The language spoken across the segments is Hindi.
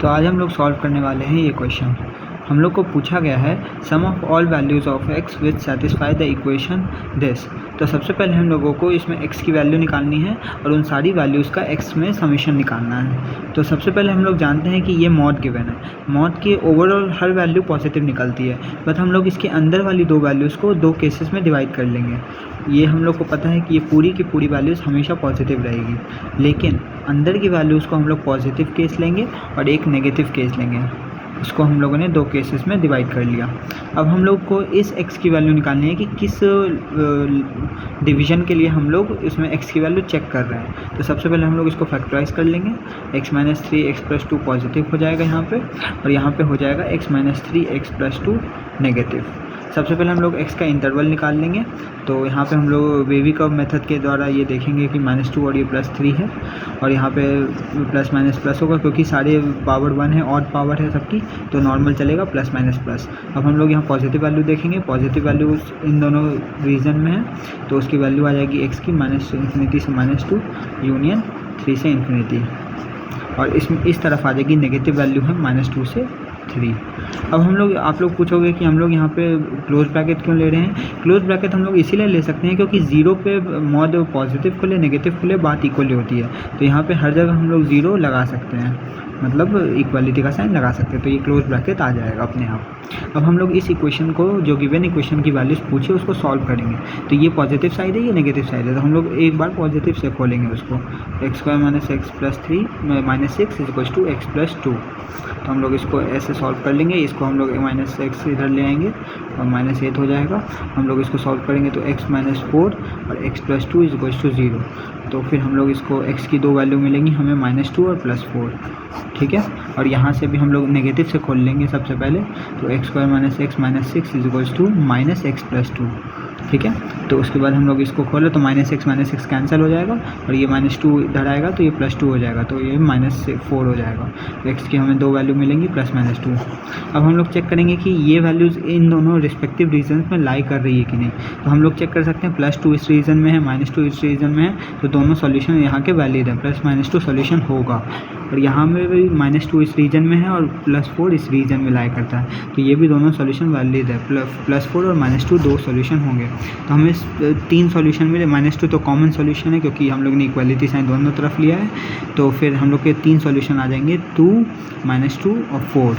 तो आज हम लोग सॉल्व करने वाले हैं ये क्वेश्चन। हम लोग को पूछा गया है sum of all values of x which satisfy the equation this. तो सबसे पहले हम लोगों को इसमें x की वैल्यू निकालनी है और उन सारी वैल्यूज़ का x में समीशन निकालना है। तो सबसे पहले हम लोग जानते हैं कि ये मॉड गिवन है, मॉड की ओवरऑल हर वैल्यू पॉजिटिव निकलती है, बट हम लोग इसके अंदर वाली दो वैल्यूज़ को दो केसेस में डिवाइड कर लेंगे। ये हम लोग को पता है कि ये पूरी की पूरी वैल्यूज़ हमेशा पॉजिटिव रहेगी, लेकिन अंदर की वैल्यूज़ को हम लोग पॉजिटिव केस लेंगे और एक नेगेटिव केस लेंगे। इसको हम लोगों ने दो केसेस में डिवाइड कर लिया। अब हम लोग को इस x की वैल्यू निकालनी है कि किस डिवीज़न के लिए हम लोग इसमें x की वैल्यू चेक कर रहे हैं। तो सबसे पहले हम लोग इसको फैक्टराइज कर लेंगे। x - 3 x + 2 पॉजिटिव हो जाएगा यहाँ पे, और यहाँ पे हो जाएगा x - 3 x + 2 नेगेटिव। सबसे पहले हम लोग x का इंटरवल निकाल लेंगे। तो यहाँ पे हम लोग बेबी कर्व मेथड के द्वारा ये देखेंगे कि -2 और ये +3 है, और यहाँ पे प्लस माइनस प्लस होगा क्योंकि सारे पावर 1 है, ऑड पावर है सबकी, तो नॉर्मल चलेगा प्लस माइनस प्लस। अब हम लोग यहाँ पॉजिटिव वैल्यू देखेंगे, पॉजिटिव वैल्यू इन दोनों रीजन में है, तो उसकी वैल्यू आ जाएगी x की -∞ से -2 यूनियन 3 से ∞, और इसमें इस तरफ आ जाएगी नेगेटिव वैल्यू है -2 से 3। अब हम लोग, आप लोग पूछोगे कि हम लोग यहाँ पे क्लोज ब्रैकेट क्यों ले रहे हैं। क्लोज ब्रैकेट हम लोग इसीलिए ले सकते हैं क्योंकि ज़ीरो पे मॉड पॉजिटिव खुले नेगेटिव खुले बात इक्वली होती है, तो यहाँ पे हर जगह हम लोग ज़ीरो लगा सकते हैं, मतलब इक्वालिटी का साइन लगा सकते हैं, तो ये क्लोज ब्रैकेट आ जाएगा अपने आप। अब हम लोग इस इक्वेशन को, जो गिवन इक्वेशन की वैल्यूज़ पूछे, उसको सॉल्व करेंगे। तो ये पॉजिटिव साइड है, ये नेगेटिव साइड है, तो हम लोग एक बार पॉजिटिव से खोलेंगे उसको। x² - x + 3 -6 = x + 2। तो हम लोग इसको ऐसे सॉल्व कर लेंगे। इसको हम लोग -x इधर ले आएंगे और -8 हो जाएगा। हम लोग इसको सॉल्व करेंगे तो x - 4 और x + 2 = 0। तो फिर हम लोग इसको x की दो वैल्यू मिलेंगी हमें, -2 और +4, ठीक है। और यहाँ से भी हम लोग नेगेटिव से खोल लेंगे सबसे पहले। तो x² - x - 6 = -x + 2, ठीक है। तो उसके बाद हम लोग इसको खोले तो -x - 6 कैंसिल हो जाएगा, और ये -2 इधर आएगा तो ये +2 हो जाएगा, तो ये -4 हो जाएगा। तो x की हमें दो वैल्यू मिलेंगी +-2। अब हम लोग चेक करेंगे कि ये वैल्यूज़ इन दोनों रिस्पेक्टिव रीजन्स में लाई कर रही है कि नहीं। तो हम लोग चेक कर सकते हैं, +2 इस रीजन में है, -2 इस रीजन में है, तो दोनों सॉल्यूशन यहाँ के वैलिड है, +-2 सॉल्यूशन होगा। और यहाँ में भी -2 इस रीजन में है और +4 इस रीजन में लाई करता है, तो ये भी दोनों सॉल्यूशन वैलिड है। +4 और -2 दो सॉल्यूशन होंगे, तो हमें 3 सॉल्यूशन मिले। -2 तो कॉमन सॉल्यूशन है क्योंकि हम लोग ने इक्वालिटी साइन दोनों तरफ लिया है, तो फिर हम लोग के 3 सॉल्यूशन आ जाएंगे, 2 -2 और 4।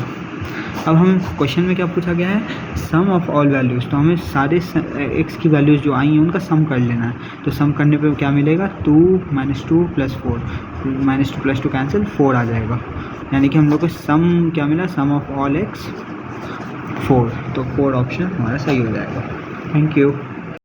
अब हम क्वेश्चन में क्या पूछा गया है, सम ऑफ ऑल वैल्यूज़, तो हमें सारे x की वैल्यूज़ जो आई हैं उनका सम कर लेना है। तो सम करने पे क्या मिलेगा, 2 - 2 + 4, -2 + 2 कैंसिल, 4 आ जाएगा। यानी कि हम लोग को सम क्या मिला, सम ऑफ ऑल x 4, तो 4 ऑप्शन हमारा सही हो जाएगा। Thank you.